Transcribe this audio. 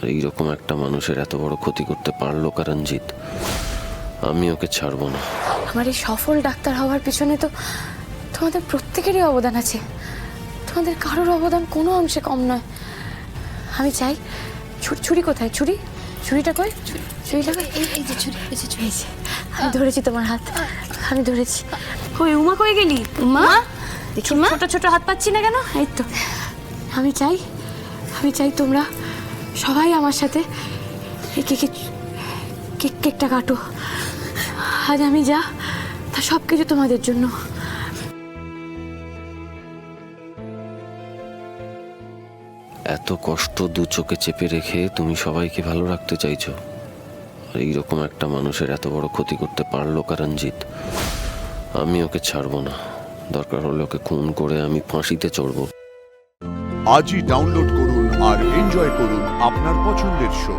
এইরকম একটা মানুষের এত বড় ক্ষতি করতে পারলো কারণজিৎ, আমি ওকে ছাড়বো না। আমার এই সফল ডাক্তার হওয়ার পিছনে তো তোমাদের প্রত্যেকেরই অবদান আছে। তোমাদের কারোর অবদান কোনো অংশে কম নয়। আমি চাই ছুরি কোথায়? ছুরিটা কই? ছুরিটা কই? এই যে ছুরি, এই যে ছুরি। এই যে, আমি ধরেছি তোমার হাত, আমি ধরেছি। কই উমা, কই গেলি উমা? দেখি মা, ছোট ছোট হাত পাচ্ছি না কেন? এই তো। আমি চাই তোমরা সবাই আমার সাথে এই কেকটা কাটো। আজ আমি যা তা সব কিছু তোমাদের জন্য। এত কষ্ট দু চোখে চেপে রেখে তুমি সবাইকে ভালো রাখতে চাইছো, আর এইরকম একটা মানুষের এত বড় ক্ষতি করতে পারলো কারণজিৎ, আমি ওকে ছাড়বো না। দরকার হলে ওকে খুন করে আমি ফাঁসিতে চড়বো। আজই ডাউনলোড করুন আর এনজয় করুন আপনার পছন্দের শো।